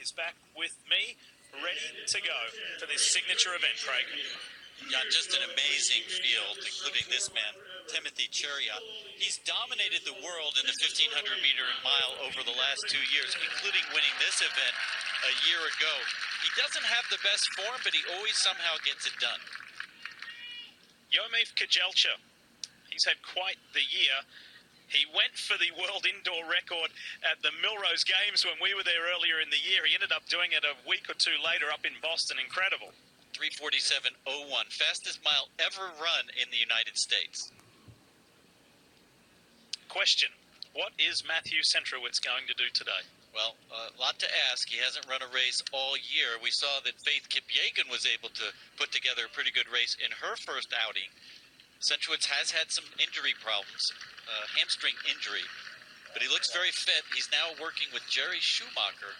is back with me, ready to go for this signature event, Craig. Yeah, just an amazing field, including this man, Timothy Chariot. He's dominated the world in the 1,500 meter and mile over the last 2 years, including winning this event a year ago. He doesn't have the best form, but he always somehow gets it done. Yomif Kajelcha, he's had quite the year. He went for the world indoor record at the Millrose Games when we were there earlier in the year. He ended up doing it a week or two later up in Boston. Incredible. 3:47:01, fastest mile ever run in the United States. Question, what is Matthew Centrowitz going to do today? Well, a lot to ask. He hasn't run a race all year. We saw that Faith Kipyegon was able to put together a pretty good race in her first outing. Centrowitz has had some injury problems, hamstring injury, but he looks very fit. He's now working with Jerry Schumacher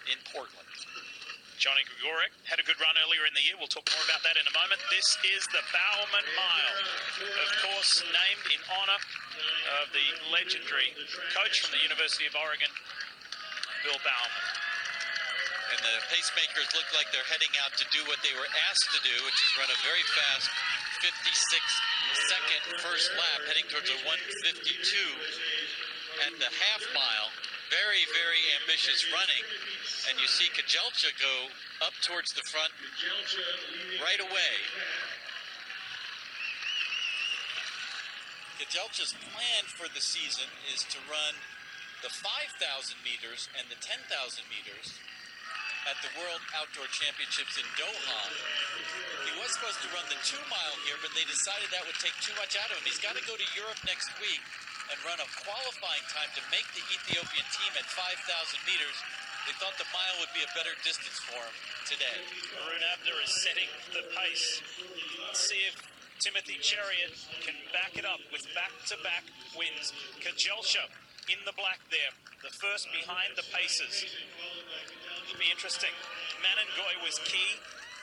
in Portland. Johnny Gregorek had a good run earlier in the year. We'll talk more about that in a moment. This is the Bowerman Mile, of course, named in honor of the legendary coach from the University of Oregon, Bill Bowerman. And the pacemakers look like they're heading out to do what they were asked to do, which is run a very fast 56-second first lap, heading towards a 1:52 at the half mile. Very, very ambitious running. And you see Kajelcha go up towards the front right away. Kajelcha's plan for the season is to run the 5,000 meters and the 10,000 meters at the World Outdoor Championships in Doha. He was supposed to run the 2-mile here, but they decided that would take too much out of him. He's got to go to Europe next week and run a qualifying time to make the Ethiopian team at 5,000 meters. They thought the mile would be a better distance for him today. Arun Abner is setting the pace. Let's see if Timothy Chariot can back it up with back-to-back wins. Kajelcha in the black there, the first behind the paces. It'll be interesting. Manengoy was key.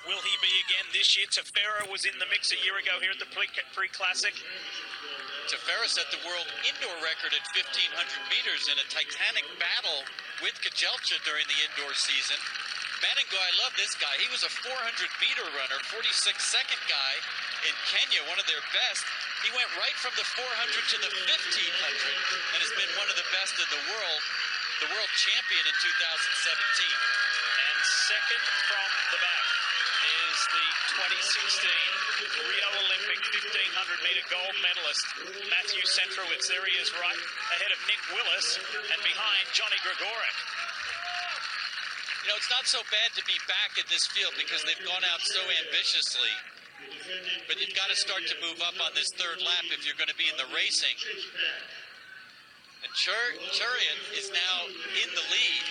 Will he be again this year? Tefera was in the mix a year ago here at the Pre-Classic. Tefera set the world indoor record at 1,500 meters in a titanic battle with Kajelcha during the indoor season. Manengoy, I love this guy. He was a 400-meter runner, 46-second guy in Kenya, one of their best. He went right from the 400 to the 1,500 and has been one of the best in the world champion in 2017. And second from the back is the 2016 Rio Olympic 1,500-meter gold medalist, Matthew Centrowitz. There he is right ahead of Nick Willis and behind Johnny Gregorek. You know, it's not so bad to be back in this field because they've gone out so ambitiously. But you've got to start to move up on this third lap if you're going to be in the racing. And Chariot is now in the lead,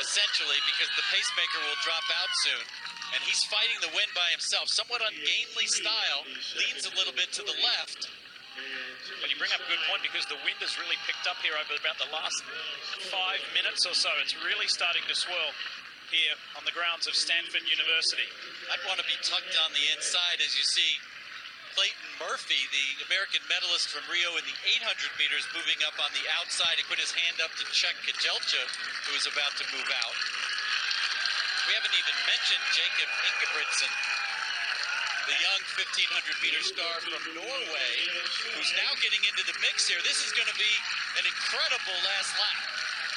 essentially, because the pacemaker will drop out soon. And he's fighting the win by himself. Somewhat ungainly style, leans a little bit to the left. Well, you bring up a good point because the wind has really picked up here over about the last 5 minutes or so. It's really starting to swirl here on the grounds of Stanford University. I'd want to be tucked on the inside as you see Clayton Murphy, the American medalist from Rio in the 800 meters, moving up on the outside. He put his hand up to check Kajelcha, who is about to move out. We haven't even mentioned Jacob Ingebrigtsen, the young 1,500-meter star from Norway, who's now getting into the mix here. This is going to be an incredible last lap.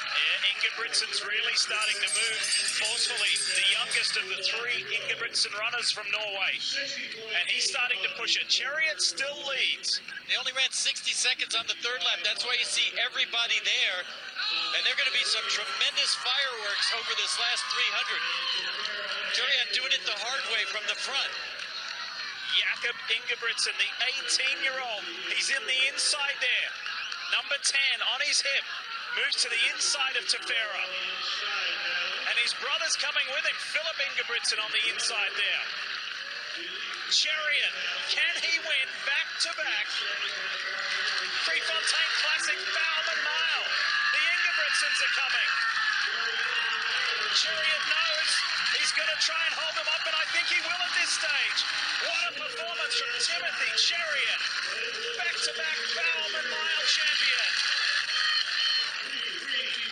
Yeah, Ingebrigtsen's really starting to move forcefully. The youngest of the 3 Ingebrigtsen runners from Norway. And he's starting to push it. Chariot still leads. They only ran 60 seconds on the third lap. That's why you see everybody there. And they're going to be some tremendous fireworks over this last 300. Chariot doing it the hard way from the front. Jakob Ingebrigtsen, the 18-year-old. He's in the inside there. Number 10 on his hip. Moves to the inside of Tefera. And his brother's coming with him, Philip Ingebrigtsen on the inside there. Chariot, can he win back-to-back Prefontaine Classic Bowerman Mile? The Ingebrigtsens are coming. Chariot knows he's going to try and hold them up, and I think he will at this stage. What a performance from Timothy Chariot, back-to-back Bowerman Mile champion.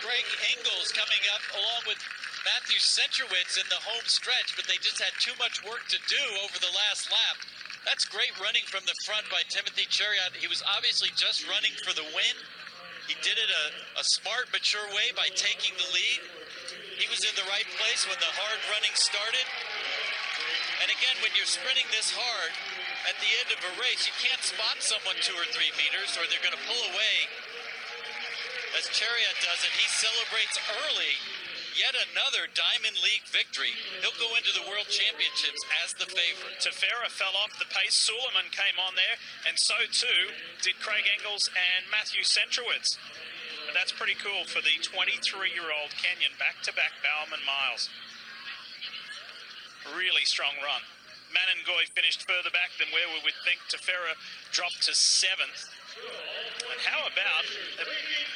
Craig Ingalls coming up along with Matthew Centrowitz in the home stretch, but they just had too much work to do over the last lap. That's great running from the front by Timothy Chariot. He was obviously just running for the win. He did it a smart, mature way by taking the lead. He was in the right place when the hard running started. And again, when you're sprinting this hard, at the end of a race, you can't spot someone 2 or 3 meters or they're going to pull away. As Chariot does it, he celebrates early yet another Diamond League victory. He'll go into the World Championships as the favorite. Tefera fell off the pace. Suleiman came on there, and so too did Craig Ingalls and Matthew Centrowitz. But that's pretty cool for the 23-year-old Kenyan, back-to-back Bowerman miles. Really strong run. Manengoy finished further back than where we would think. Tefera dropped to 7th. And how about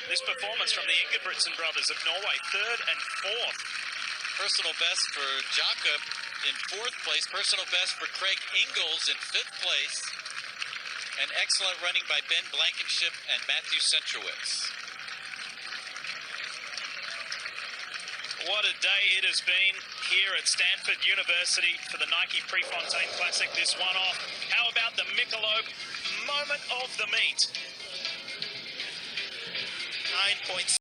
this performance from the Ingebrigtsen brothers of Norway, 3rd and 4th? Personal best for Jakob in 4th place. Personal best for Craig Ingalls in 5th place. And excellent running by Ben Blankenship and Matthew Centrowitz. What a day it has been here at Stanford University for the Nike Prefontaine Classic. This one off. How about the Michelob moment of the meet? 9.6.